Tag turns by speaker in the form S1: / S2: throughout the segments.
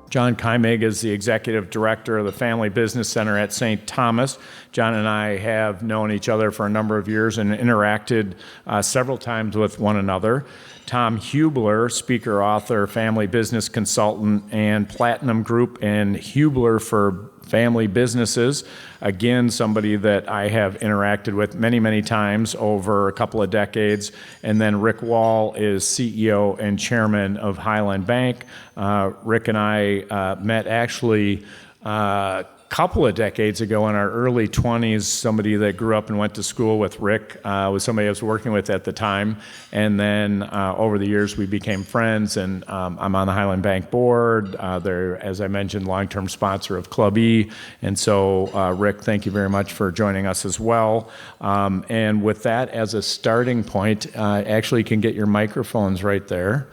S1: Jon Keimig is the executive director of the Family Business Center at St. Thomas. Jon and I have known each other for a number of years and interacted several times with one another. Tom Hubler, speaker, author, family business consultant, and Platinum Group and Hubler for Family Businesses. Again, somebody that I have interacted with many, many times over a couple of decades. And then Rick Wall is CEO and chairman of Highland Bank. Rick and I met actually a couple of decades ago in our early 20s. Somebody that grew up and went to school with Rick was somebody I was working with at the time. And then over the years, we became friends, and I'm on the Highland Bank board. They're, as I mentioned, long-term sponsor of Club E. And so, Rick, thank you very much for joining us as well. And with that as a starting point, actually you can get your microphones right there.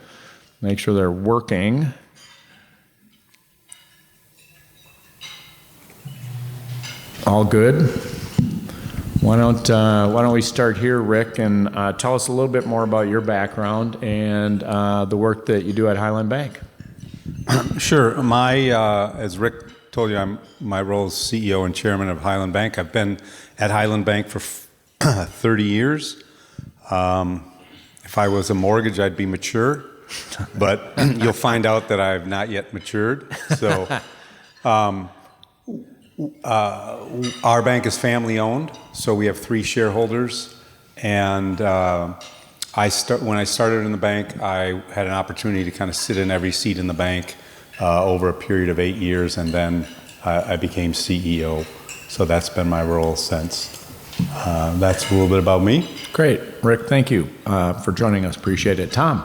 S1: Make sure they're working. All good? Why don't we start here, Rick, and tell us a little bit more about your background and the work that you do at Highland Bank.
S2: Sure. As Rick told you, my role is CEO and chairman of Highland Bank. I've been at Highland Bank for 30 years. If I was a mortgage, I'd be mature, but you'll find out that I've not yet matured. So. Our bank is family owned, so we have 3 shareholders, and when I started in the bank, I had an opportunity to kind of sit in every seat in the bank over a period of 8 years, and then I became CEO. So that's been my role since. That's a little bit about me.
S1: Great. Rick, thank you for joining us. Appreciate it. Tom.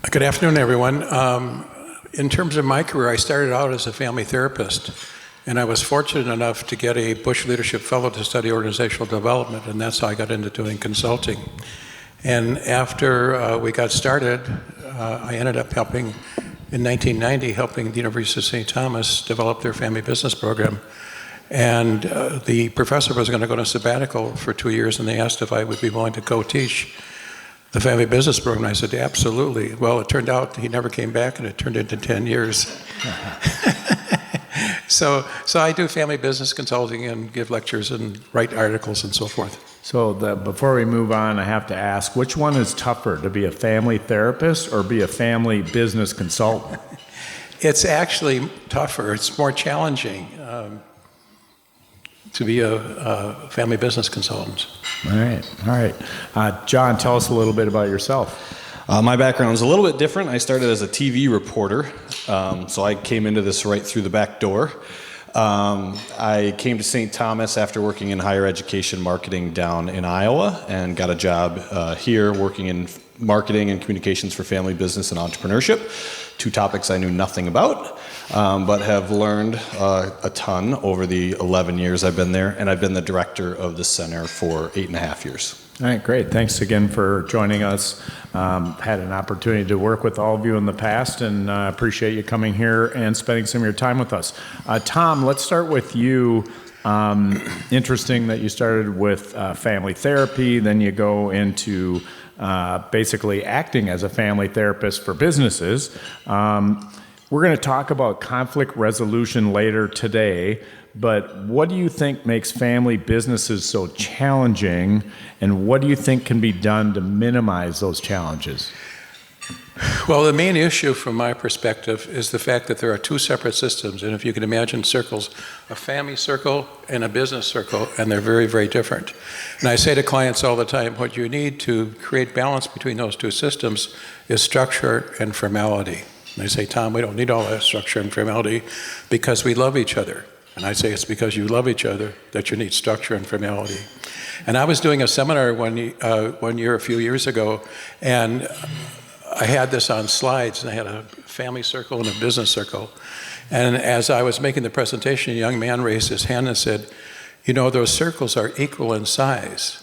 S3: Good afternoon, everyone. In terms of my career, I started out as a family therapist. And I was fortunate enough to get a Bush Leadership Fellow to study organizational development, and that's how I got into doing consulting. And after we got started, I ended up helping, in 1990, helping the University of St. Thomas develop their family business program. And the professor was going to go on a sabbatical for 2 years, and they asked if I would be willing to co-teach the family business program. And I said, absolutely. Well, it turned out he never came back, and it turned into 10 years. So I do family business consulting and give lectures and write articles and so forth.
S1: So before we move on, I have to ask, which one is tougher, to be a family therapist or be a family business consultant?
S3: It's actually tougher. It's more challenging to be a family business consultant.
S1: All right. Jon, tell us a little bit about yourself.
S4: My background is a little bit different. I started as a TV reporter, so I came into this right through the back door. I came to St. Thomas after working in higher education marketing down in Iowa and got a job here working in marketing and communications for family business and entrepreneurship, 2 topics I knew nothing about, but have learned a ton over the 11 years I've been there, and I've been the director of the center for 8.5 years.
S1: All right, great. Thanks again for joining us. Had an opportunity to work with all of you in the past, and appreciate you coming here and spending some of your time with us. Tom, let's start with you. Interesting that you started with family therapy, then you go into basically acting as a family therapist for businesses. We're going to talk about conflict resolution later today, but what do you think makes family businesses so challenging, and what do you think can be done to minimize those challenges?
S3: Well, the main issue from my perspective is the fact that there are 2 separate systems, and if you can imagine circles, a family circle and a business circle, and they're very, very different. And I say to clients all the time, what you need to create balance between those 2 systems is structure and formality. And they say, Tom, we don't need all that structure and formality because we love each other. And I say it's because you love each other that you need structure and formality. And I was doing a seminar one year, a few years ago, and I had this on slides, and I had a family circle and a business circle. And as I was making the presentation, a young man raised his hand and said, you know, those circles are equal in size.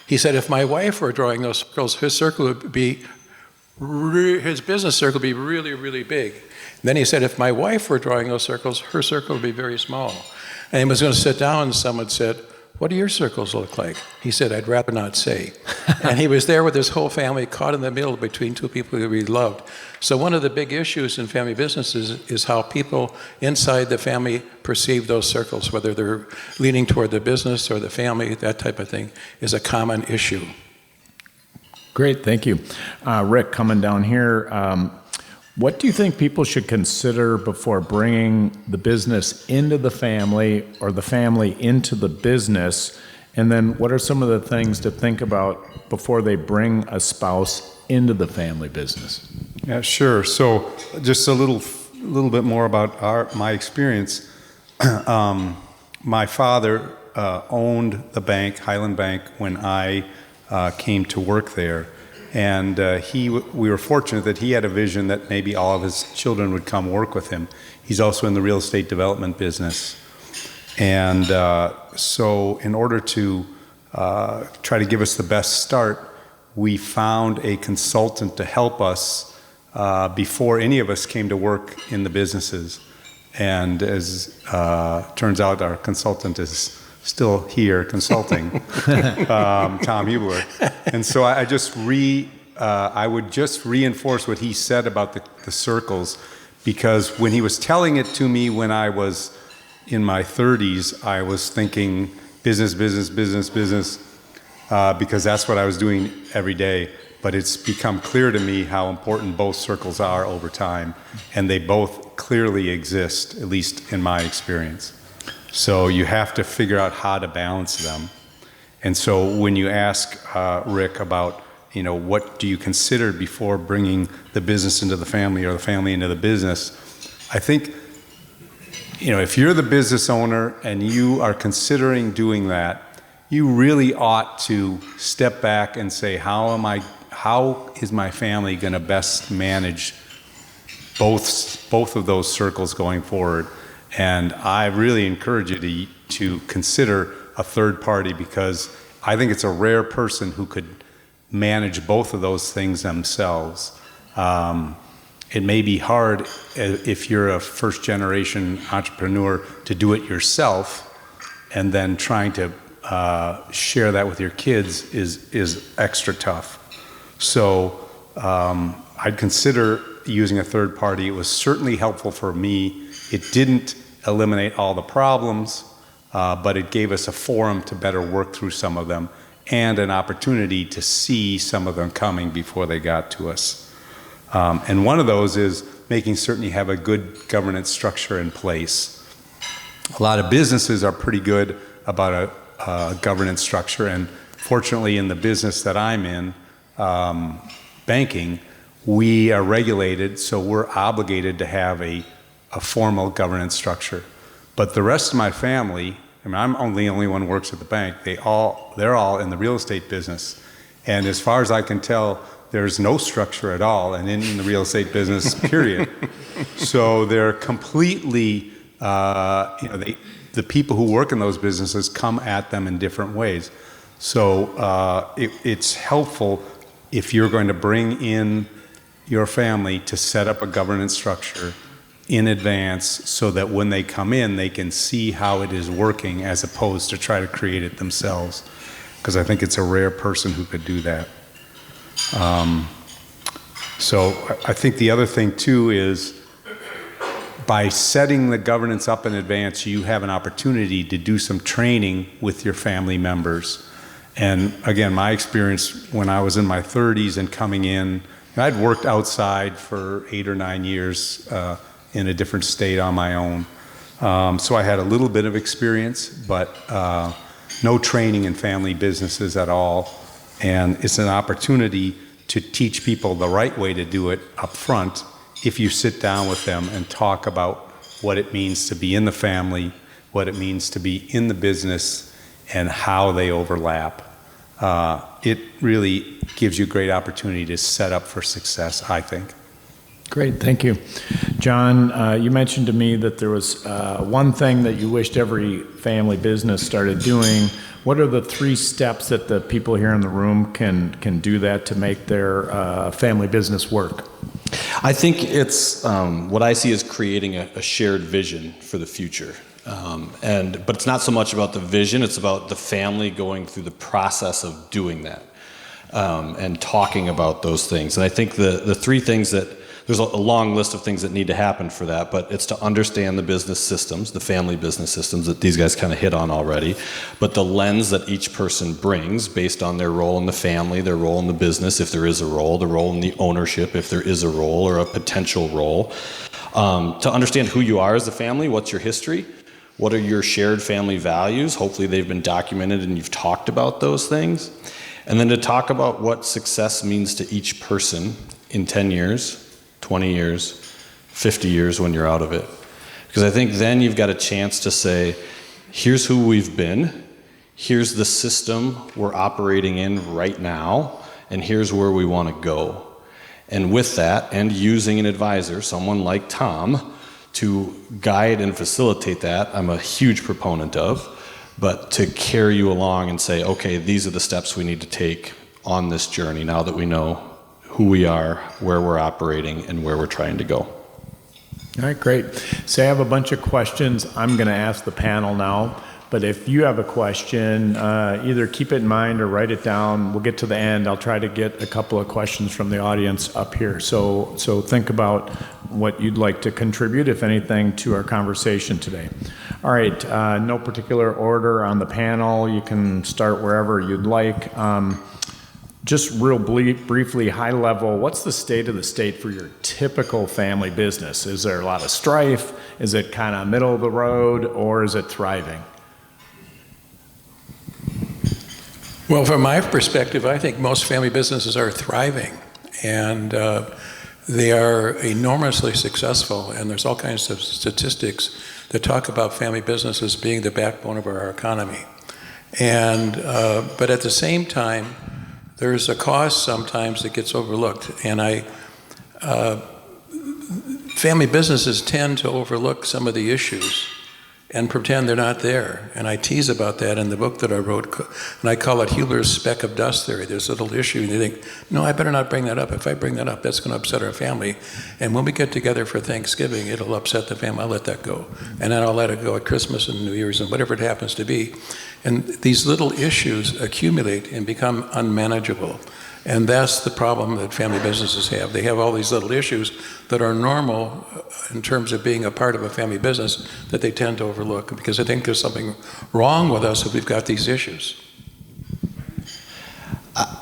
S3: He said, if my wife were drawing those circles, his business circle would be really, really big. And then he said, if my wife were drawing those circles, her circle would be very small. And he was going to sit down, and someone said, what do your circles look like? He said, I'd rather not say. And he was there with his whole family caught in the middle between two people who he loved. So one of the big issues in family businesses is how people inside the family perceive those circles, whether they're leaning toward the business or the family, that type of thing is a common issue.
S1: Great, thank you. Rick, coming down here, what do you think people should consider before bringing the business into the family or the family into the business? And then what are some of the things to think about before they bring a spouse into the family business?
S2: Yeah, sure. So just a little bit more about my experience. My father owned the bank, Highland Bank, when I came to work there. And we were fortunate that he had a vision that maybe all of his children would come work with him. He's also in the real estate development business. And so in order to try to give us the best start, we found a consultant to help us before any of us came to work in the businesses. And as turns out, our consultant is still here consulting, Tom Hubler. And so I would just reinforce what he said about the circles, because when he was telling it to me when I was in my 30s, I was thinking business, business, business, business, because that's what I was doing every day. But it's become clear to me how important both circles are over time, and they both clearly exist, at least in my experience. So you have to figure out how to balance them. And so when you ask Rick about, what do you consider before bringing the business into the family or the family into the business, I think, if you're the business owner and you are considering doing that, you really ought to step back and say, how is my family going to best manage both of those circles going forward? And I really encourage you to consider a third party, because I think it's a rare person who could manage both of those things themselves. It may be hard if you're a first-generation entrepreneur to do it yourself, and then trying to share that with your kids is extra tough. So I'd consider using a third party. It was certainly helpful for me. It didn't eliminate all the problems, but it gave us a forum to better work through some of them and an opportunity to see some of them coming before they got to us. And one of those is making certain you have a good governance structure in place. A lot of businesses are pretty good about a governance structure, and fortunately in the business that I'm in, banking, we are regulated, so we're obligated to have a formal governance structure. But the rest of my family, I'm the only one who works at the bank, they're all in the real estate business. And as far as I can tell, there's no structure at all and in the real estate business, period. So they're completely, the people who work in those businesses come at them in different ways. So it's helpful if you're going to bring in your family to set up a governance structure in advance, so that when they come in, they can see how it is working as opposed to try to create it themselves. Because I think it's a rare person who could do that. So I think the other thing too is, by setting the governance up in advance, you have an opportunity to do some training with your family members. And again, my experience when I was in my 30s and coming in, I'd worked outside for 8 or 9 years in a different state on my own. So I had a little bit of experience, but no training in family businesses at all. And it's an opportunity to teach people the right way to do it up front if you sit down with them and talk about what it means to be in the family, what it means to be in the business, and how they overlap. It really gives you a great opportunity to set up for success, I think.
S1: Great, thank you. John, you mentioned to me that there was one thing that you wished every family business started doing. What are the 3 steps that the people here in the room can do that to make their family business work?
S4: I think it's what I see as creating a shared vision for the future. But it's not so much about the vision, it's about the family going through the process of doing that, and talking about those things. And I think the three things that, there's a long list of things that need to happen for that, but it's to understand the business systems, the family business systems that these guys kind of hit on already, but the lens that each person brings based on their role in the family, their role in the business, if there is a role, the role in the ownership, if there is a role or a potential role, to understand who you are as a family, what's your history, what are your shared family values, hopefully they've been documented and you've talked about those things, and then to talk about what success means to each person in 10 years, 20 years, 50 years when you're out of it. Because I think then you've got a chance to say, here's who we've been, here's the system we're operating in right now, and here's where we want to go. And with that, and using an advisor, someone like Tom, to guide and facilitate that, I'm a huge proponent of, but to carry you along and say, okay, these are the steps we need to take on this journey now that we know who we are, where we're operating, and where we're trying to go.
S1: All right, great. So I have a bunch of questions I'm going to ask the panel now, but if you have a question, either keep it in mind or write it down. We'll get to the end. I'll try to get a couple of questions from the audience up here. So think about what you'd like to contribute, if anything, to our conversation today. All right, no particular order on the panel. You can start wherever you'd like. Just real briefly, high level, what's the state of the state for your typical family business? Is there a lot of strife? Is it kind of middle of the road, or is it thriving?
S3: Well, from my perspective, I think most family businesses are thriving, and they are enormously successful, and there's all kinds of statistics that talk about family businesses being the backbone of our economy. And but at the same time, there's a cost sometimes that gets overlooked, and family businesses tend to overlook some of the issues and pretend they're not there. And I tease about that in the book that I wrote, and I call it Hubler's speck of dust theory. There's a little issue, and you think, no, I better not bring that up. If I bring that up, that's going to upset our family. And when we get together for Thanksgiving, it'll upset the family. I'll let that go. And then I'll let it go at Christmas and New Year's and whatever it happens to be. And these little issues accumulate and become unmanageable. And that's the problem that family businesses have. They have all these little issues that are normal in terms of being a part of a family business that they tend to overlook, because I think there's something wrong with us if we've got these issues.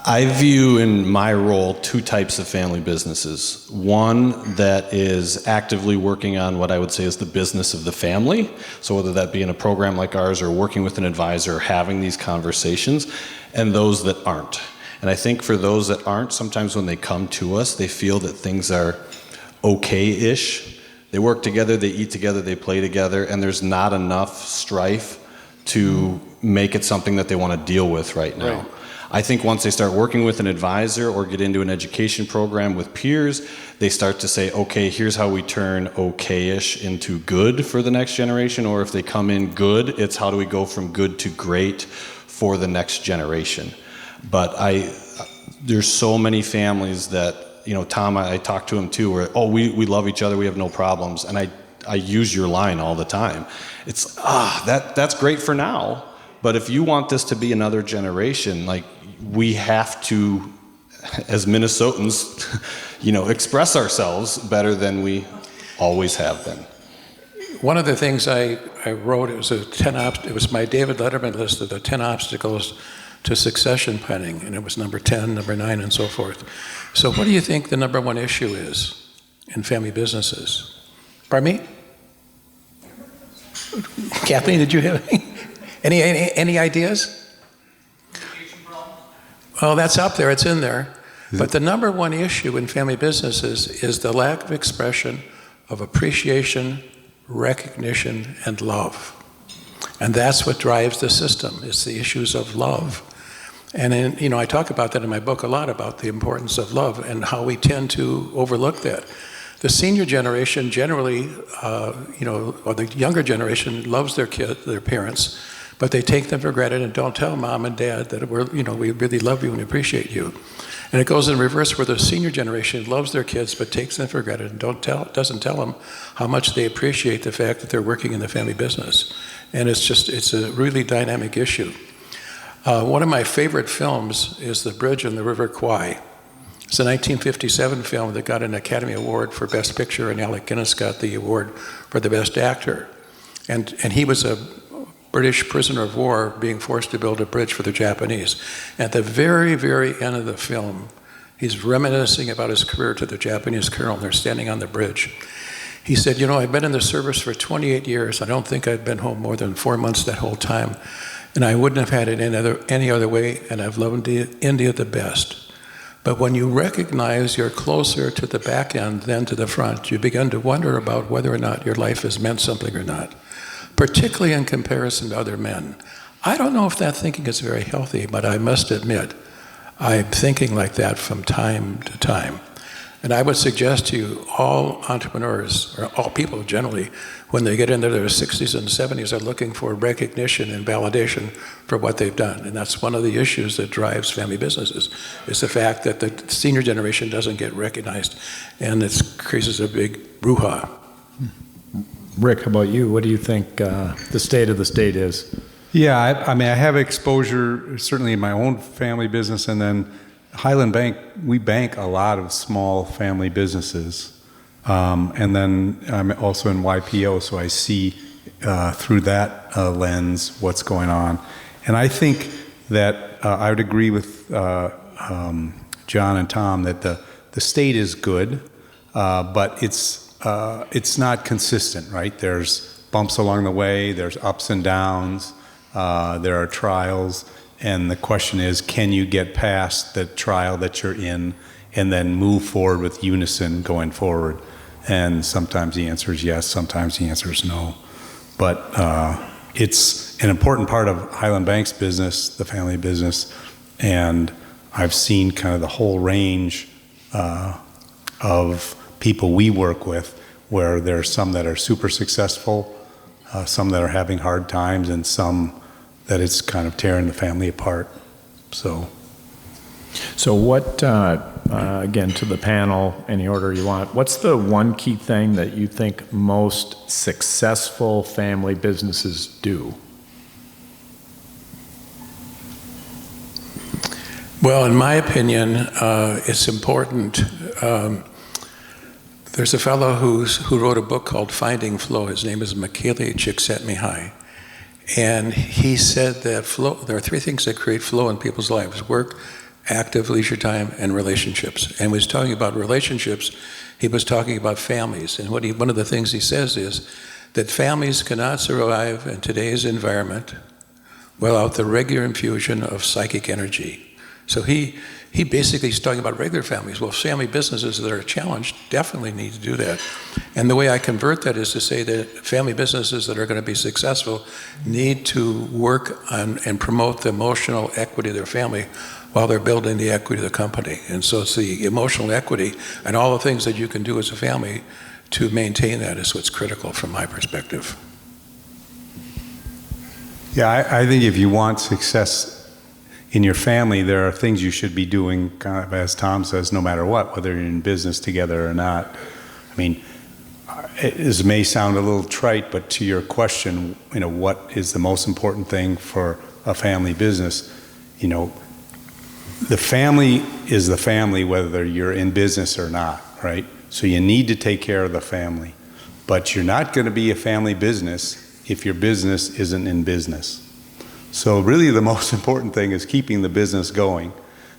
S4: I view in my role two types of family businesses. One that is actively working on what I would say is the business of the family. So whether that be in a program like ours or working with an advisor, having these conversations, and those that aren't. And I think for those that aren't, sometimes when they come to us, they feel that things are okay-ish. They work together, they eat together, they play together, and there's not enough strife to make it something that they want to deal with right now. Right. I think once they start working with an advisor or get into an education program with peers, they start to say, okay, here's how we turn okay-ish into good for the next generation, or if they come in good, it's how do we go from good to great for the next generation. But there's so many families that, Tom, I talk to him too, where, we love each other, we have no problems, and I use your line all the time. It's, that's great for now, but if you want this to be another generation, we have to, as Minnesotans, express ourselves better than we always have been.
S3: One of the things I wrote, it was my David Letterman list of the 10 obstacles to succession planning, and it was number 10, number 9, and so forth. So what do you think the number one issue is in family businesses? Pardon me? Kathleen, did you have any ideas? Well, that's up there, it's in there. But the number one issue in family businesses is the lack of expression of appreciation, recognition, and love. And that's what drives the system. It's the issues of love. And I talk about that in my book a lot, about the importance of love and how we tend to overlook that. The senior generation generally, or the younger generation loves their parents, but they take them for granted and don't tell mom and dad that we really love you and appreciate you. And it goes in reverse where the senior generation loves their kids but takes them for granted and doesn't tell them how much they appreciate the fact that they're working in the family business. And it's a really dynamic issue. One of my favorite films is The Bridge on the River Kwai. It's a 1957 film that got an Academy Award for Best Picture, and Alec Guinness got the award for the Best Actor. And he was a British prisoner of war being forced to build a bridge for the Japanese. At the very, very end of the film, he's reminiscing about his career to the Japanese colonel, and they're standing on the bridge. He said, I've been in the service for 28 years. I don't think I've been home more than 4 months that whole time. And I wouldn't have had it any other way, and I've loved India the best. But when you recognize you're closer to the back end than to the front, you begin to wonder about whether or not your life has meant something or not, particularly in comparison to other men. I don't know if that thinking is very healthy, but I must admit, I'm thinking like that from time to time. And I would suggest to you, all entrepreneurs, or all people generally, when they get into their 60s and 70s, are looking for recognition and validation for what they've done. And that's one of the issues that drives family businesses, is the fact that the senior generation doesn't get recognized, and it creates a big brouhaha.
S1: Rick, how about you? What do you think the state of the state is?
S2: Yeah, I mean, I have exposure certainly in my own family business, and then Highland Bank, we bank a lot of small family businesses. And then I'm also in YPO, so I see through that lens what's going on. And I think that I would agree with John and Tom that the state is good, but it's not consistent, right? There's bumps along the way, there's ups and downs, there are trials. And the question is, can you get past the trial that you're in and then move forward with unison going forward? And sometimes the answer is yes, sometimes the answer is no. But it's an important part of Highland Bank's business, the family business, and I've seen kind of the whole range of people we work with, where there are some that are super successful, some that are having hard times, and some that it's kind of tearing the family apart. So
S1: what, again, to the panel, any order you want, what's the one key thing that you think most successful family businesses do?
S3: Well, in my opinion, it's important. There's a fellow who wrote a book called Finding Flow. His name is Michele Csikszentmihalyi. And he said that there are three things that create flow in people's lives: work, active leisure time, and relationships. And when he was talking about relationships, he was talking about families. And one of the things he says is that families cannot survive in today's environment without the regular infusion of psychic energy. So he basically is talking about regular families. Well, family businesses that are challenged definitely need to do that. And the way I convert that is to say that family businesses that are going to be successful need to work on and promote the emotional equity of their family while they're building the equity of the company. And so it's the emotional equity and all the things that you can do as a family to maintain that is what's critical from my perspective.
S2: yeah, I think if you want success in your family, there are things you should be doing, kind of as Tom says, no matter what, whether you're in business together or not. I mean, it may sound a little trite, but to your question, what is the most important thing for a family business? The family is the family, whether you're in business or not, right? So you need to take care of the family, but you're not going to be a family business if your business isn't in business. So really the most important thing is keeping the business going.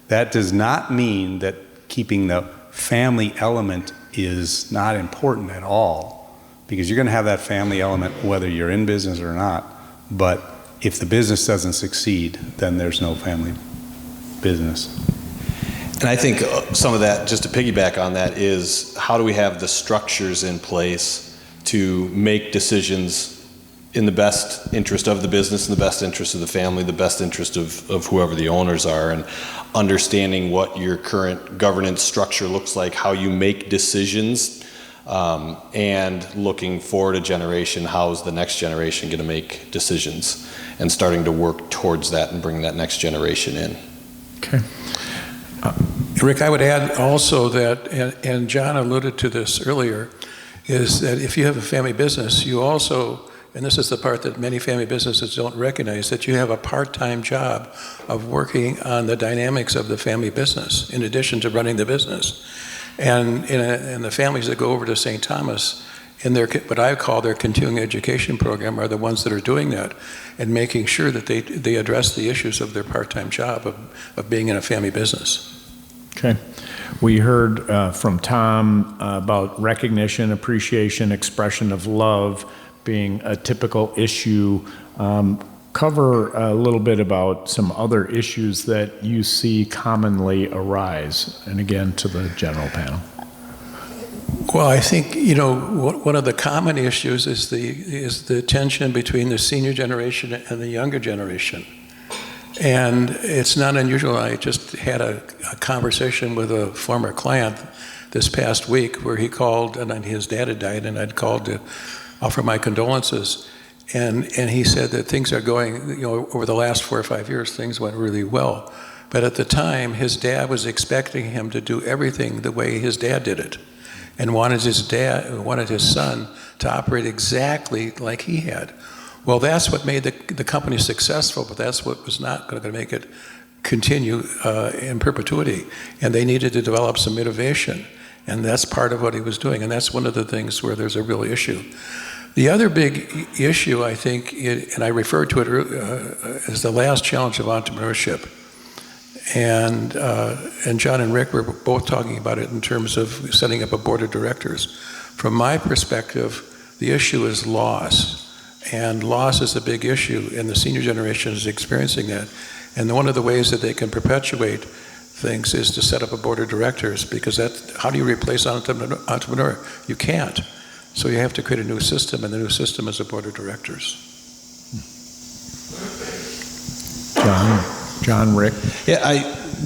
S2: That does not mean that keeping the family element is not important at all, because you're going to have that family element whether you're in business or not. But if the business doesn't succeed, then there's no family business.
S4: And I think some of that, just to piggyback on that, is how do we have the structures in place to make decisions in the best interest of the business, in the best interest of the family, the best interest of whoever the owners are, and understanding what your current governance structure looks like, how you make decisions and looking forward a generation, how is the next generation going to make decisions, and starting to work towards that and bring that next generation in.
S1: Okay.
S3: Rick, I would add also that, and John alluded to this earlier, is that if you have a family business, you also, and this is the part that many family businesses don't recognize, that you have a part-time job of working on the dynamics of the family business in addition to running the business. And the families that go over to St. Thomas in their, what I call their continuing education program, are the ones that are doing that and making sure that they address the issues of their part-time job of being in a family business.
S1: Okay. We heard from Tom about recognition, appreciation, expression of love being a typical issue. Cover a little bit about some other issues that you see commonly arise, and again to the general panel.
S3: Well, I think, one of the common issues is the tension between the senior generation and the younger generation. And it's not unusual. I just had a conversation with a former client this past week where he called, and his dad had died, and I'd called to offer my condolences. And he said that things are going, over the last 4 or 5 years, things went really well. But at the time, his dad was expecting him to do everything the way his dad did it, and wanted his son to operate exactly like he had. Well, that's what made the company successful, but that's what was not going to make it continue in perpetuity. And they needed to develop some innovation, and that's part of what he was doing. And that's one of the things where there's a real issue. The other big issue, I think, and I referred to it as the last challenge of entrepreneurship. And John and Rick were both talking about it in terms of setting up a board of directors. From my perspective, the issue is loss. And loss is a big issue, and the senior generation is experiencing that. And one of the ways that they can perpetuate things is to set up a board of directors, because how do you replace an entrepreneur? You can't. So you have to create a new system, and the new system is a board of directors.
S1: John, Rick?
S4: Yeah,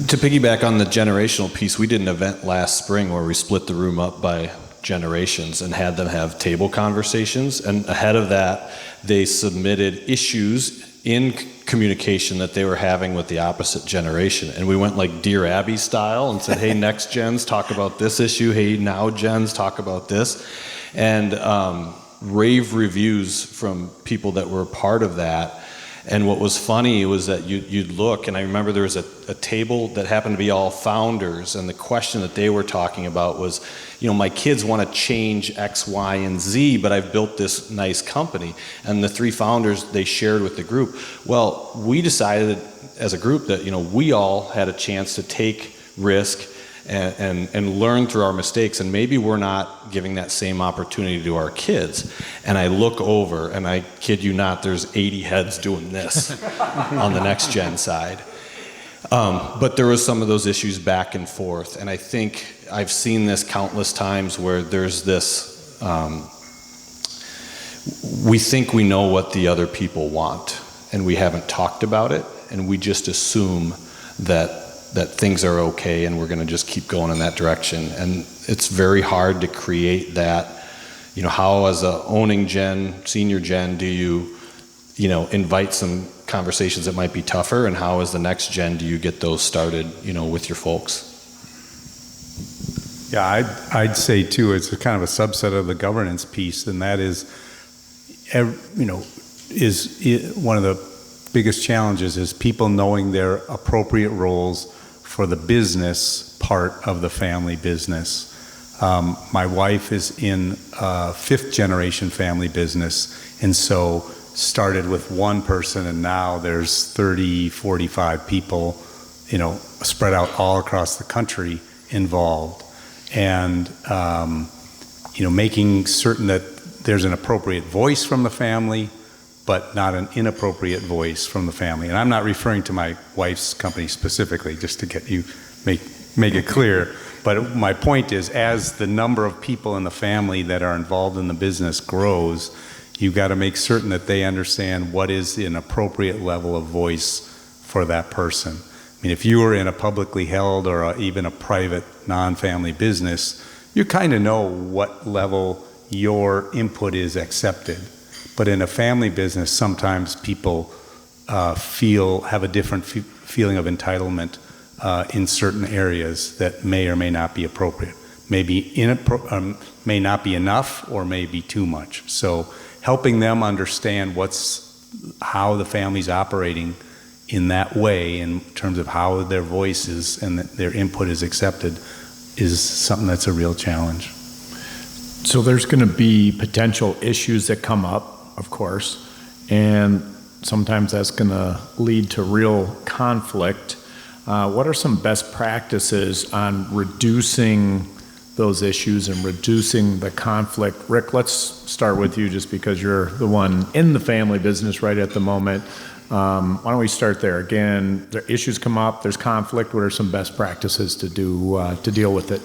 S4: to piggyback on the generational piece, we did an event last spring where we split the room up by generations and had them have table conversations. And ahead of that, they submitted issues in communication that they were having with the opposite generation. And we went like Dear Abby style and said, hey, next gens, talk about this issue. Hey, now gens, talk about this. And rave reviews from people that were part of that. And what was funny was that you'd look, and I remember there was a table that happened to be all founders, and the question that they were talking about was, my kids want to change X, Y, and Z, but I've built this nice company. And the 3 founders, they shared with the group, well, we decided as a group that, we all had a chance to take risk and learn through our mistakes, and maybe we're not giving that same opportunity to our kids. And I look over, and I kid you not, there's 80 heads doing this on the next gen side. But there was some of those issues back and forth, and I think I've seen this countless times where there's this, we think we know what the other people want, and we haven't talked about it, and we just assume that things are okay and we're going to just keep going in that direction. And it's very hard to create that, how as a owning gen, senior gen, do you invite some conversations that might be tougher, and how as the next gen do you get those started, with your folks?
S2: Yeah, I'd say too, it's a kind of a subset of the governance piece, and that is, one of the biggest challenges is people knowing their appropriate roles for the business part of the family business. My wife is in a 5th generation family business, and so started with one person, and now there's 30, 45 people, spread out all across the country involved. And, making certain that there's an appropriate voice from the family, but not an inappropriate voice from the family. And I'm not referring to my wife's company specifically, just to get you, make it clear. But my point is, as the number of people in the family that are involved in the business grows, you've got to make certain that they understand what is an appropriate level of voice for that person. I mean, if you were in a publicly held or even a private non-family business, you kind of know what level your input is accepted. But in a family business, sometimes people have a different feeling of entitlement in certain areas that may or may not be appropriate. May not be enough or may be too much. So helping them understand how the family's operating in that way in terms of how their voices and their input is accepted is something that's a real challenge.
S1: So there's going to be potential issues that come up, of course, and sometimes that's going to lead to real conflict. What are some best practices on reducing those issues and reducing the conflict? Rick, let's start with you just because you're the one in the family business right at the moment. Why don't we start there? Again, the issues come up, there's conflict. What are some best practices to do to deal with it?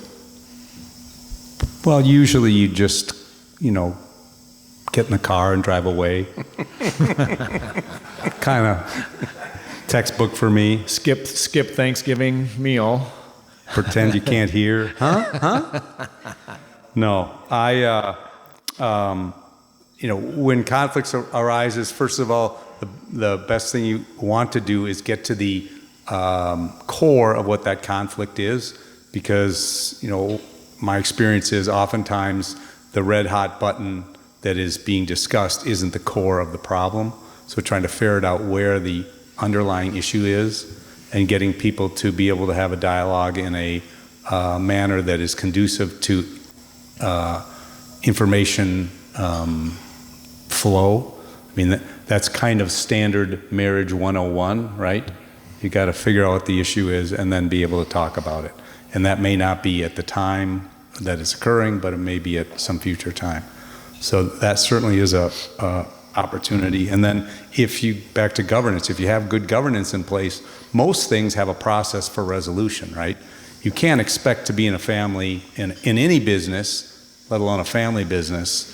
S2: Well, usually you just, get in the car and drive away. Kind of textbook for me.
S1: Skip Thanksgiving meal.
S2: Pretend you can't hear. Huh? No, when conflicts arises, first of all, the best thing you want to do is get to the core of what that conflict is, because, my experience is oftentimes the red hot button that is being discussed isn't the core of the problem. So trying to ferret out where the underlying issue is and getting people to be able to have a dialogue in a manner that is conducive to information flow. I mean, that's kind of standard marriage 101, right? You got to figure out what the issue is and then be able to talk about it. And that may not be at the time that it's occurring, but it may be at some future time. So that certainly is a opportunity. And then back to governance, if you have good governance in place, most things have a process for resolution, right? You can't expect to be in a family, in any business, let alone a family business,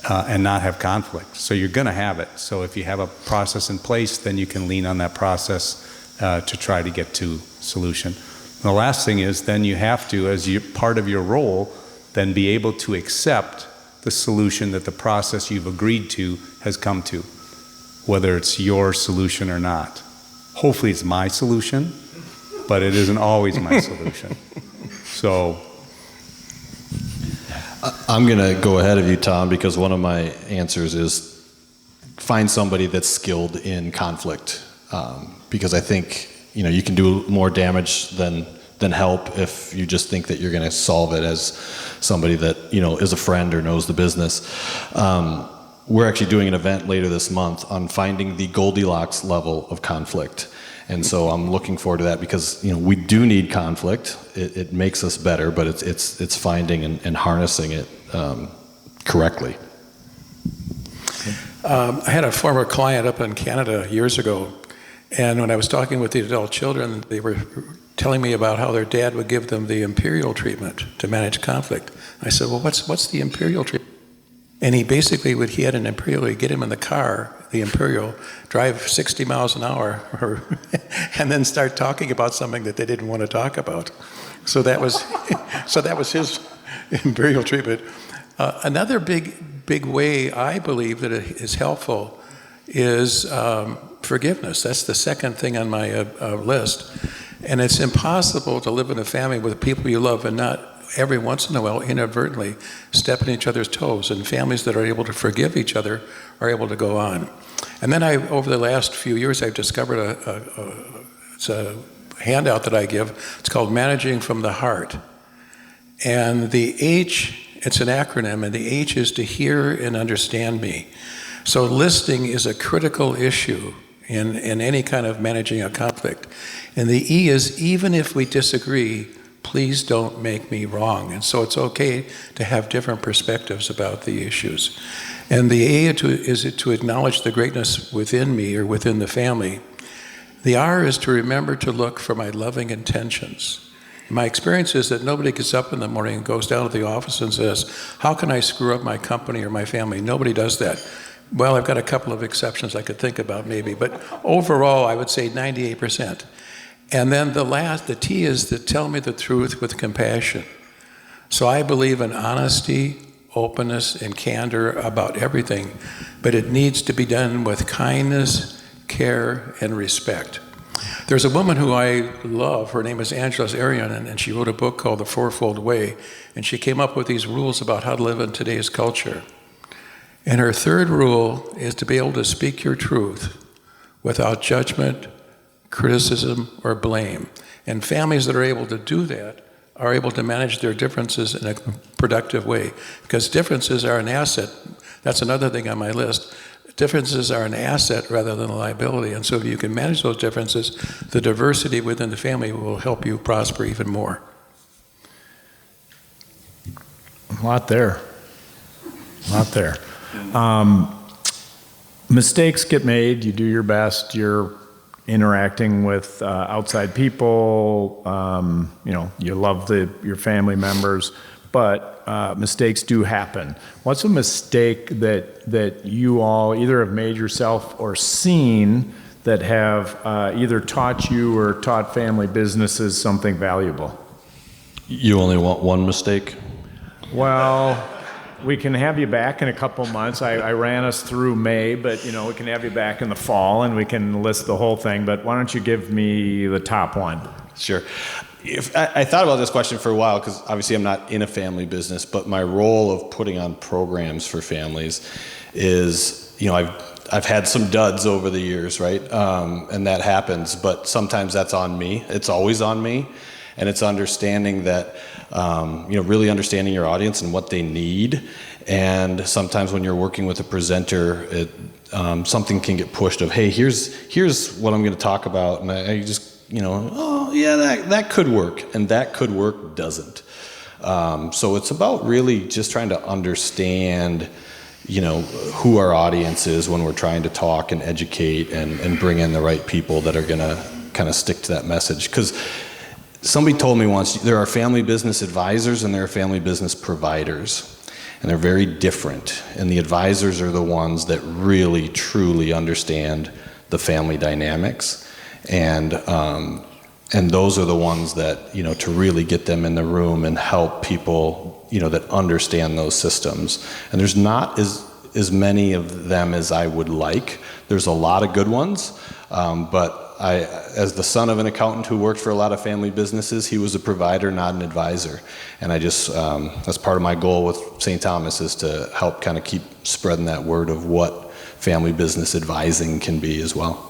S2: and not have conflict. So you're going to have it. So if you have a process in place, then you can lean on that process to try to get to solution. And the last thing is then you have to, as part of your role, then be able to accept the solution that the process you've agreed to has come to, whether it's your solution or not. Hopefully it's my solution, but it isn't always my solution. So
S4: I'm going to go ahead of you, Tom, because one of my answers is find somebody that's skilled in conflict, because I think you can do more damage than help if you just think that you're going to solve it as somebody that is a friend or knows the business. We're actually doing an event later this month on finding the Goldilocks level of conflict. And so I'm looking forward to that because we do need conflict. It makes us better, but it's finding and harnessing it correctly.
S3: I had a former client up in Canada years ago, and when I was talking with the adult children, they were telling me about how their dad would give them the imperial treatment to manage conflict. I said, well, what's the imperial treatment? And he had an imperial, he'd get him in the car, the imperial, drive 60 miles an hour, and then start talking about something that they didn't want to talk about. So that was his imperial treatment. Another big way I believe that it is helpful is forgiveness. That's the second thing on my list. And it's impossible to live in a family with people you love and not every once in a while inadvertently step on each other's toes. And families that are able to forgive each other are able to go on. And then over the last few years, I've discovered it's a handout that I give. It's called Managing from the Heart. And the H, it's an acronym, and the H is to hear and understand me. So listening is a critical issue in any kind of managing a conflict. And the E is, even if we disagree, please don't make me wrong. And so it's okay to have different perspectives about the issues. And the A is to acknowledge the greatness within me or within the family. The R is to remember to look for my loving intentions. My experience is that nobody gets up in the morning and goes down to the office and says, how can I screw up my company or my family? Nobody does that. Well, I've got a couple of exceptions I could think about maybe, but overall I would say 98%. And then the T is to tell me the truth with compassion. So I believe in honesty, openness, and candor about everything, but it needs to be done with kindness, care, and respect. There's a woman who I love. Her name is Angela Arion, and she wrote a book called The Fourfold Way, and she came up with these rules about how to live in today's culture. And her third rule is to be able to speak your truth without judgment, criticism, or blame. And families that are able to do that are able to manage their differences in a productive way, because differences are an asset. That's another thing on my list. Differences are an asset rather than a liability, and so if you can manage those differences, the diversity within the family will help you prosper even more.
S1: A lot there. Mistakes get made. You do your best. You're interacting with outside people. You love your family members, but mistakes do happen. What's a mistake that you all either have made yourself or seen that have either taught you or taught family businesses something valuable?
S4: You only want one mistake?
S1: Well, we can have you back in a couple months. I ran us through May, but we can have you back in the fall and we can list the whole thing. But why don't you give me the top one?
S4: Sure. I thought about this question for a while because obviously I'm not in a family business, but my role of putting on programs for families is, I've had some duds over the years, right? And that happens, but sometimes that's on me. It's always on me. And it's understanding that, really understanding your audience and what they need. And sometimes when you're working with a presenter, something can get pushed of, hey, here's what I'm going to talk about. And I just, oh, yeah, that could work. And that could work doesn't. So it's about really just trying to understand, who our audience is when we're trying to talk and educate and bring in the right people that are going to kind of stick to that message. Because somebody told me once, there are family business advisors and there are family business providers. And they're very different. And the advisors are the ones that really, truly understand the family dynamics. And those are the ones that, to really get them in the room and help people, that understand those systems. And there's not as many of them as I would like. There's a lot of good ones, but as the son of an accountant who worked for a lot of family businesses, he was a provider, not an advisor. And I just, that's part of my goal with St. Thomas is to help kind of keep spreading that word of what family business advising can be as well.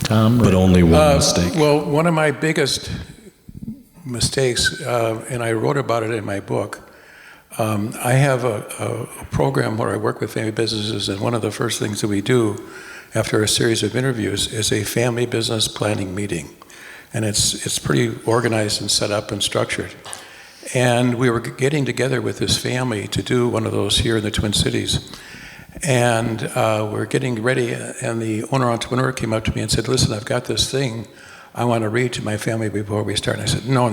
S1: Tom?
S4: But only one mistake.
S3: Well, one of my biggest mistakes, and I wrote about it in my book, I have a program where I work with family businesses, and one of the first things that we do after a series of interviews is a family business planning meeting. And it's pretty organized and set up and structured. And we were getting together with this family to do one of those here in the Twin Cities. And we're getting ready, and the owner-entrepreneur came up to me and said, listen, I've got this thing I want to read to my family before we start. And I said, no,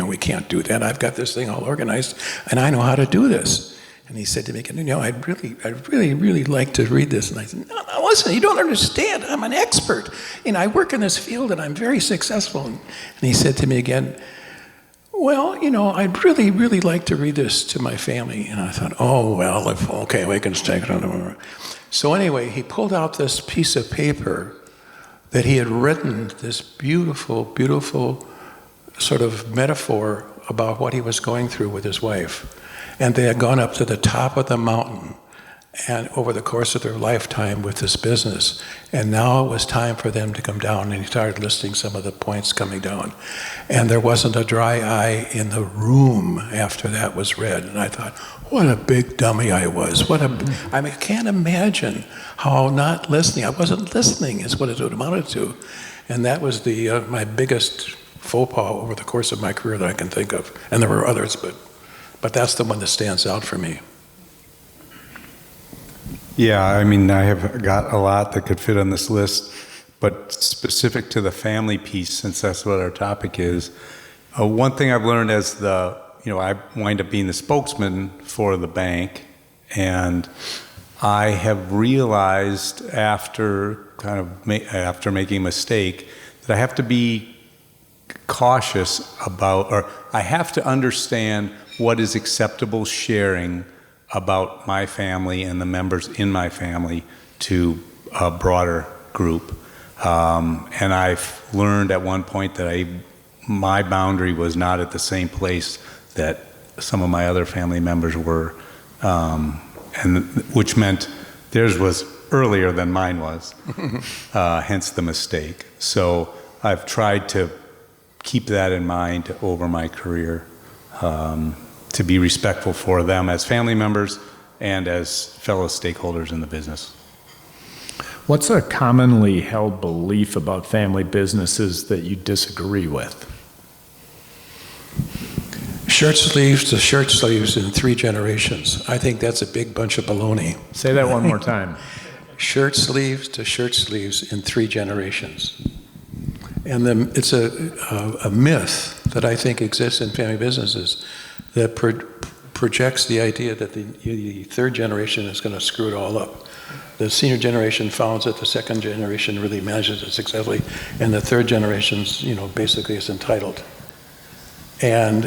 S3: we can't do that. I've got this thing all organized, and I know how to do this. And he said to me, I'd really like to read this. And I said, no, listen, you don't understand. I'm an expert. I work in this field, and I'm very successful. And he said to me again, well, I'd really like to read this to my family. And I thought, oh, well, okay, we can take it. So anyway, he pulled out this piece of paper that he had written, this beautiful, beautiful sort of metaphor about what he was going through with his wife. And they had gone up to the top of the mountain and over the course of their lifetime with this business. And now it was time for them to come down, and he started listing some of the points coming down. And there wasn't a dry eye in the room after that was read. And I thought, what a big dummy I was. I can't imagine how not listening. I wasn't listening is what it amounted to. And that was my biggest faux pas over the course of my career that I can think of. And there were others, but that's the one that stands out for me.
S2: Yeah, I have got a lot that could fit on this list, but specific to the family piece, since that's what our topic is, one thing I've learned as I wind up being the spokesman for the bank, and I have realized after making a mistake that I have to be cautious about, or I have to understand what is acceptable sharing about my family and the members in my family to a broader group. And I've learned at one point that my boundary was not at the same place that some of my other family members were, and which meant theirs was earlier than mine was, hence the mistake. So I've tried to keep that in mind over my career, to be respectful for them as family members and as fellow stakeholders in the business.
S1: What's a commonly held belief about family businesses that you disagree with?
S3: Shirt sleeves to shirt sleeves in 3 generations. I think that's a big bunch of baloney.
S1: Say that one more time.
S3: Shirt sleeves to shirt sleeves in 3 generations. And it's a myth that I think exists in family businesses that projects the idea that the 3rd generation is going to screw it all up. The senior generation founds it, the 2nd generation really manages it successfully, and the 3rd generation's, basically is entitled. And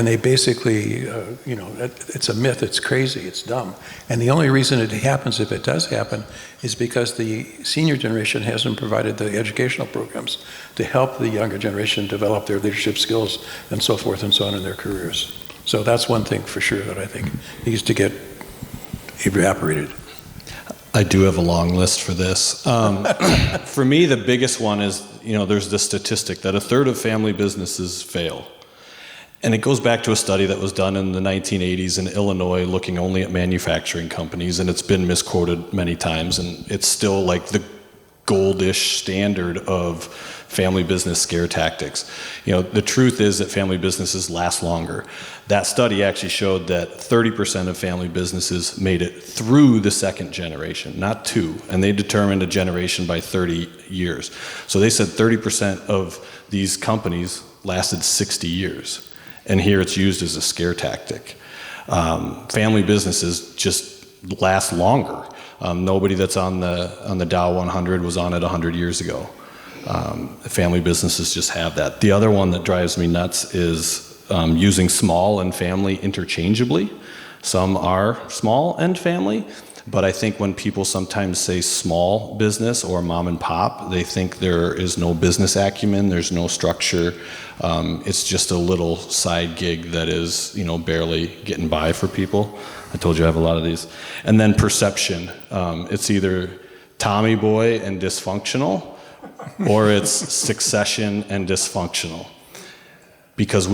S3: they basically, it's a myth, it's crazy, it's dumb. And the only reason it happens, if it does happen, is because the senior generation hasn't provided the educational programs to help the younger generation develop their leadership skills and so forth and so on in their careers. So that's one thing for sure that I think needs to get evaporated.
S4: I do have a long list for this. For me, the biggest one is, there's this statistic that 1/3 of family businesses fail. And it goes back to a study that was done in the 1980s in Illinois looking only at manufacturing companies, and it's been misquoted many times, and it's still like the goldish standard of family business scare tactics. The truth is that family businesses last longer. That study actually showed that 30% of family businesses made it through the 2nd generation, not 2, and they determined a generation by 30 years. So they said 30% of these companies lasted 60 years. And here it's used as a scare tactic. Family businesses just last longer. Nobody that's on the Dow 100 was on it 100 years ago. Family businesses just have that. The other one that drives me nuts is using small and family interchangeably. Some are small and family, but I think when people sometimes say small business or mom and pop, they think there is no business acumen, there's no structure. It's just a little side gig that is, barely getting by for people. I told you I have a lot of these. And then perception. It's either Tommy boy and dysfunctional, or it's succession and dysfunctional. Because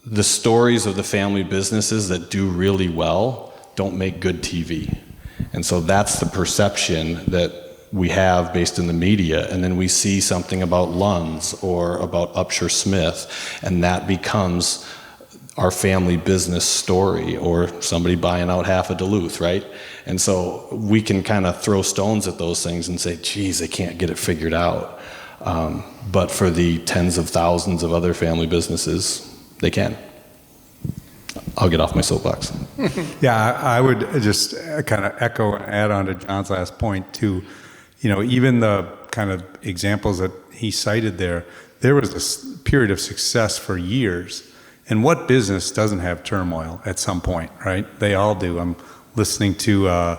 S4: the stories of the family businesses that do really well don't make good TV. And so that's the perception that we have based in the media. And then we see something about Lund's or about Upshur Smith, and that becomes our family business story, or somebody buying out half of Duluth, right? And so we can kind of throw stones at those things and say, geez, they can't get it figured out. But for the tens of thousands of other family businesses, they can. I'll get off my soapbox.
S2: Yeah, I would just kind of echo and add on to John's last point too. Even the kind of examples that he cited there was a period of success for years. And what business doesn't have turmoil at some point, right? They all do. I'm listening to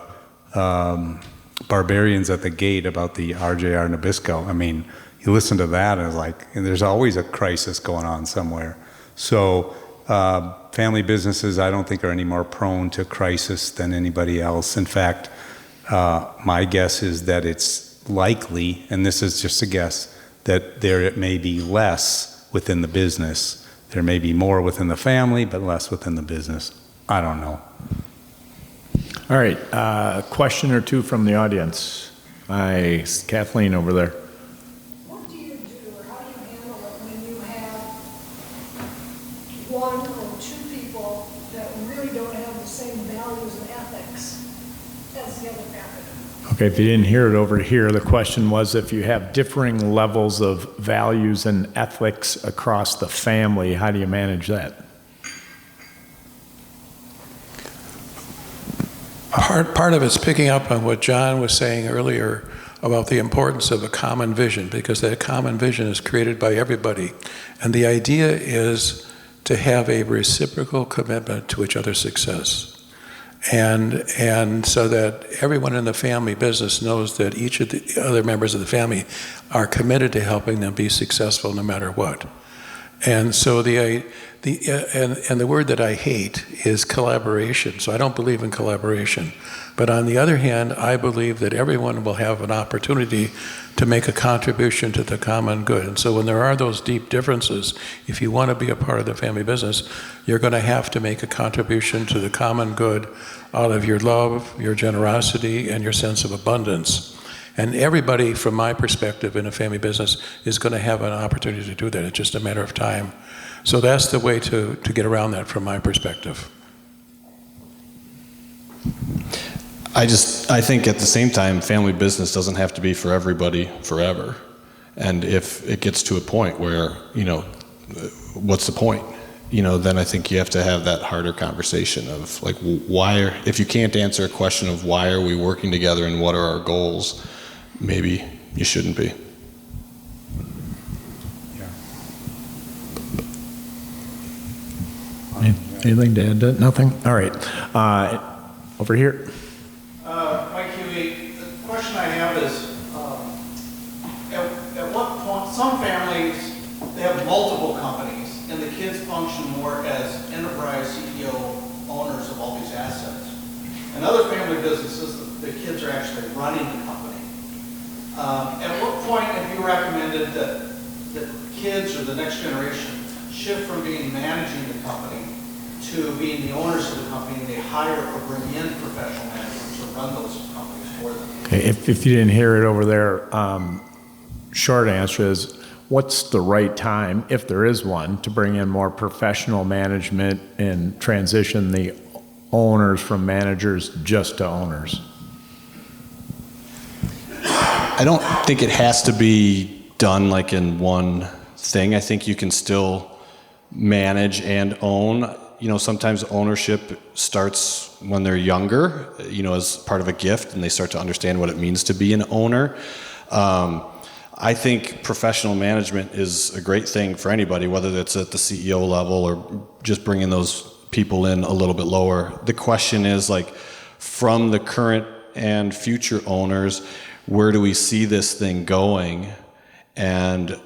S2: Barbarians at the Gate about the RJR Nabisco. I mean, you listen to that and it's like, there's always a crisis going on somewhere. So family businesses, I don't think, are any more prone to crisis than anybody else. In fact, my guess is that it's likely, and this is just a guess, that there may be less within the business. There may be more within the family, but less within the business. I don't know.
S1: All right, a question or two from the audience. Hi, Kathleen over there.
S5: What do you do, or how do you handle it when you have one or two people that really don't have the same values and ethics as the other family?
S1: Okay, if you didn't hear it over here, the question was if you have differing levels of values and ethics across the family, how do you manage that?
S3: Part of it's picking up on what John was saying earlier about the importance of a common vision, because that common vision is created by everybody. And the idea is to have a reciprocal commitment to each other's success. And so that everyone in the family business knows that each of the other members of the family are committed to helping them be successful no matter what. And so the word that I hate is collaboration. So I don't believe in collaboration. But on the other hand, I believe that everyone will have an opportunity to make a contribution to the common good. And so when there are those deep differences, if you want to be a part of the family business, you're going to have to make a contribution to the common good out of your love, your generosity, and your sense of abundance. And everybody, from my perspective, in a family business is going to have an opportunity to do that. It's just a matter of time. So that's the way to get around that from my perspective.
S4: I think at the same time, family business doesn't have to be for everybody forever. And if it gets to a point where, what's the point? Then I think you have to have that harder conversation of like, if you can't answer a question of why are we working together and what are our goals, maybe you shouldn't be.
S1: Anything to add to it? Nothing? All right. Over here.
S6: Mike Huey, the question I have is, at what point, some families, they have multiple companies, and the kids function more as enterprise CEO owners of all these assets. In other family businesses, the kids are actually running the company. At what point have you recommended that kids or the next generation shift from being managing the company to being the owners of the company, and they hire or bring in professional managers to run those companies for them?
S1: Okay, if you didn't hear it over there, short answer is, what's the right time, if there is one, to bring in more professional management and transition the owners from managers just to owners?
S4: I don't think it has to be done like in one thing. I think you can still manage and own. Sometimes ownership starts when they're younger, as part of a gift, and they start to understand what it means to be an owner. I think professional management is a great thing for anybody, whether it's at the CEO level or just bringing those people in a little bit lower. The question is, like, from the current and future owners, where do we see this thing going? And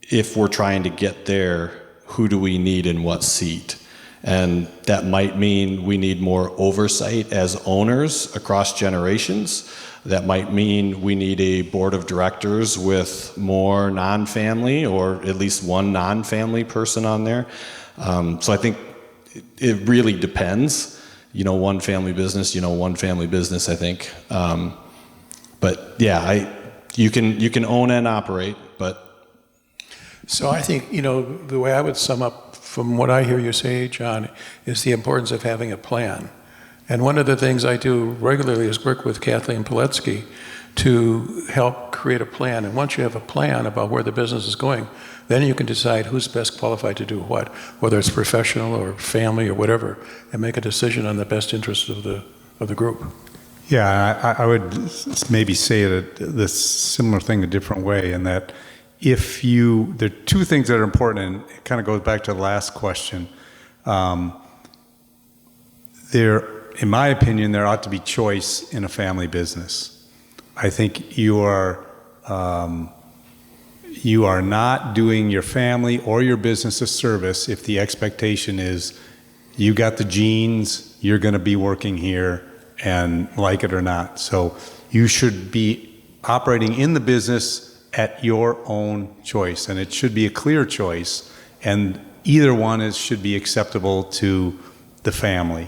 S4: if we're trying to get there, who do we need in what seat? And that might mean we need more oversight as owners across generations. That might mean we need a board of directors with more non-family, or at least one non-family person on there. So I think it really depends. One family business, I think. But yeah, you can own and operate, but.
S3: So I think, the way I would sum up from what I hear you say, John, is the importance of having a plan. And one of the things I do regularly is work with Kathleen Poletsky to help create a plan. And once you have a plan about where the business is going, then you can decide who's best qualified to do what, whether it's professional or family or whatever, and make a decision on the best interest of the group.
S2: Yeah, I would maybe say that this similar thing a different way, in that there are two things that are important, and it kind of goes back to the last question. In my opinion, there ought to be choice in a family business. I think you are not doing your family or your business a service if the expectation is you got the genes, you're going to be working here, and like it or not. So you should be operating in the business at your own choice, and it should be a clear choice, and either one should be acceptable to the family.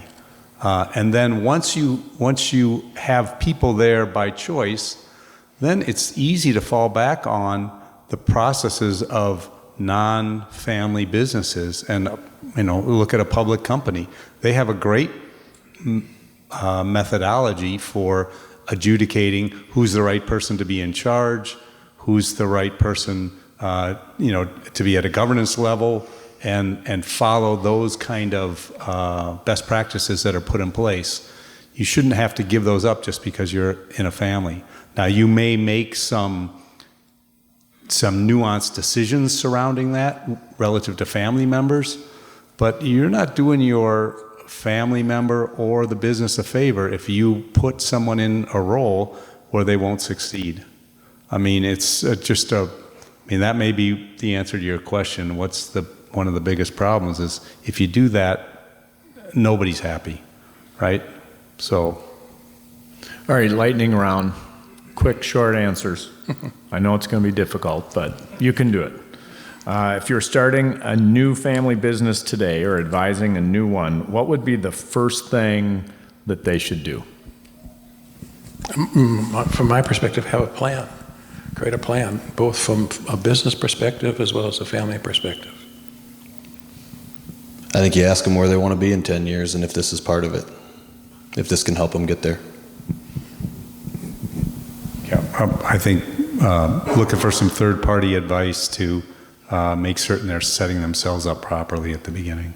S2: And then once you have people there by choice, then it's easy to fall back on the processes of non-family businesses. And look at a public company. They have a great methodology for adjudicating who's the right person to be in charge, who's the right person to be at a governance level, and follow those kind of best practices that are put in place. You shouldn't have to give those up just because you're in a family. Now, you may make some nuanced decisions surrounding that relative to family members, but you're not doing your family member or the business a favor if you put someone in a role where they won't succeed. I mean, it's that may be the answer to your question. One of the biggest problems is if you do that, nobody's happy, right? So.
S1: All right, lightning round. Quick, short answers. I know it's going to be difficult, but you can do it. If you're starting a new family business today or advising a new one, what would be the first thing that they should do?
S3: From my perspective, have a plan. Create a plan, both from a business perspective as well as a family perspective.
S4: I think you ask them where they want to be in 10 years and if this is part of it, if this can help them get there.
S2: Yeah, I think looking for some third-party advice to make certain they're setting themselves up properly at the beginning.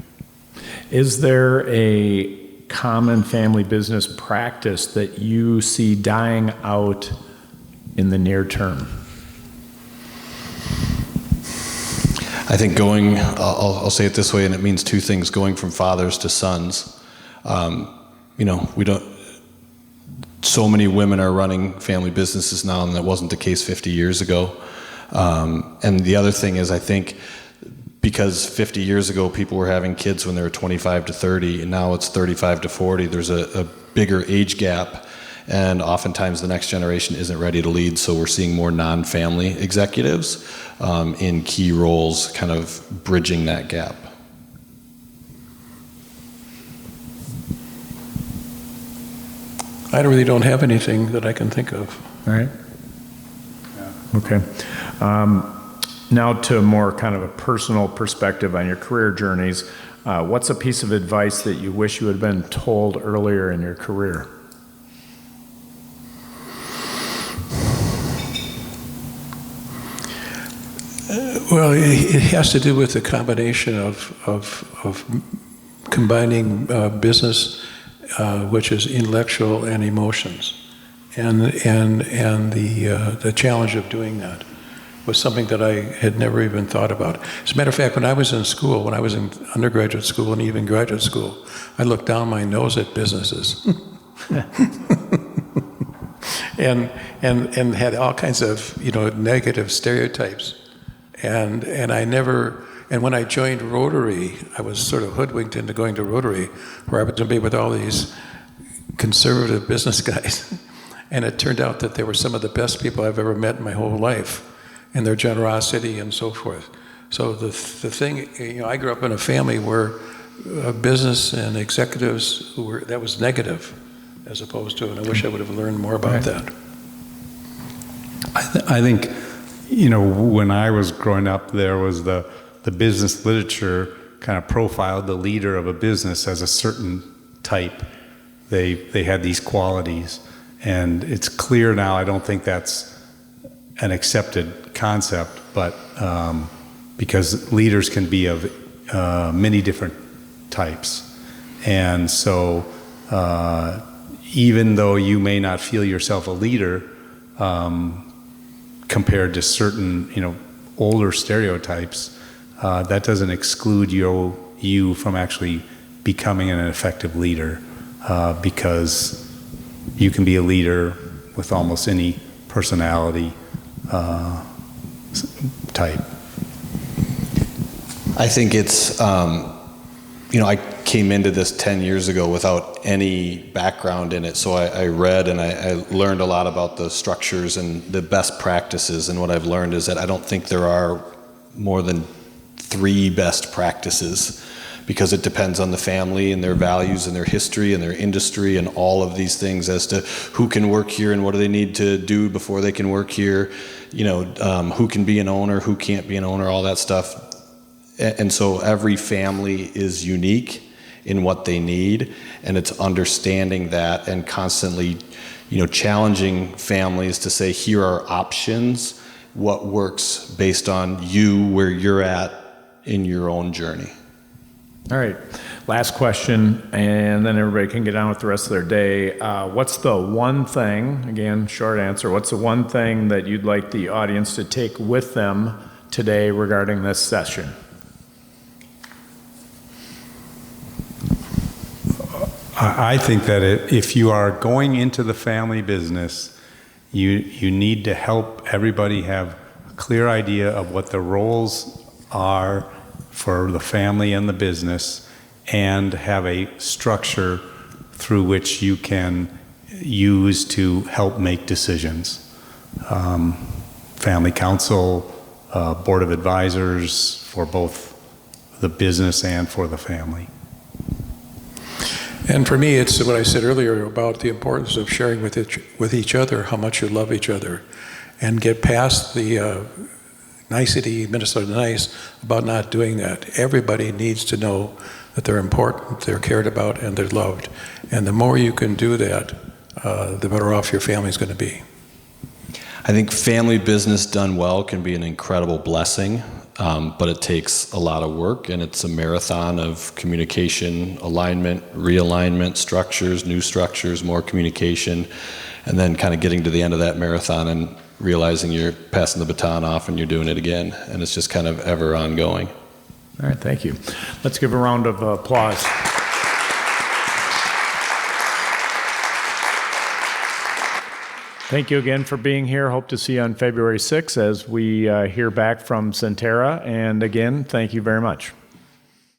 S1: Is there a common family business practice that you see dying out in the near term?
S4: I think I'll say it this way, and it means two things: going from fathers to sons. So many women are running family businesses now, and that wasn't the case 50 years ago. And the other thing is, I think, because 50 years ago people were having kids when they were 25 to 30, and now it's 35 to 40, there's a bigger age gap, and oftentimes the next generation isn't ready to lead, so we're seeing more non-family executives in key roles, kind of bridging that gap.
S3: I really don't have anything that I can think of.
S1: All right. Okay. Now to more kind of a personal perspective on your career journeys. What's a piece of advice that you wish you had been told earlier in your career?
S3: Well, it has to do with the combination of combining business, which is intellectual, and emotions, and the challenge of doing that was something that I had never even thought about. As a matter of fact, when I was in school, when I was in undergraduate school and even graduate school, I looked down my nose at businesses. and had all kinds of negative stereotypes. And when I joined Rotary, I was sort of hoodwinked into going to Rotary, where I was to be with all these conservative business guys. And it turned out that they were some of the best people I've ever met in my whole life, and their generosity and so forth. So the thing, I grew up in a family where business and executives that was negative, as opposed to, and I wish I would have learned more about that.
S2: I think, when I was growing up, there was the business literature kind of profiled the leader of a business as a certain type. They had these qualities, and it's clear now, I don't think that's an accepted concept, but because leaders can be of many different types. And so even though you may not feel yourself a leader, compared to certain, older stereotypes, that doesn't exclude you from actually becoming an effective leader, because you can be a leader with almost any personality type.
S4: I think it's, I came into this 10 years ago without any background in it, so I read and I learned a lot about the structures and the best practices, and what I've learned is that I don't think there are more than 3 best practices, because it depends on the family and their values and their history and their industry and all of these things as to who can work here and what do they need to do before they can work here, who can be an owner, who can't be an owner, all that stuff. And so every family is unique in what they need, and it's understanding that and constantly, challenging families to say, here are options, what works based on you, where you're at in your own journey.
S1: All right. Last question, and then everybody can get on with the rest of their day. What's the one thing, again, short answer, what's the one thing that you'd like the audience to take with them today regarding this session?
S2: I think that if you are going into the family business, you need to help everybody have a clear idea of what the roles are for the family and the business, and have a structure through which you can use to help make decisions. Family council, board of advisors for both the business and for the family.
S3: And for me, it's what I said earlier about the importance of sharing with each other how much you love each other, and get past the nicety, Minnesota nice, about not doing that. Everybody needs to know that they're important, they're cared about, and they're loved. And the more you can do that, the better off your family's going to be.
S4: I think family business done well can be an incredible blessing, but it takes a lot of work, and it's a marathon of communication, alignment, realignment, structures, new structures, more communication, and then kind of getting to the end of that marathon and realizing you're passing the baton off and you're doing it again, and it's just kind of ever ongoing.
S1: All right, thank you. Let's give a round of applause. Thank you again for being here. Hope to see you on February 6th as we hear back from Centera. And again, thank you very much.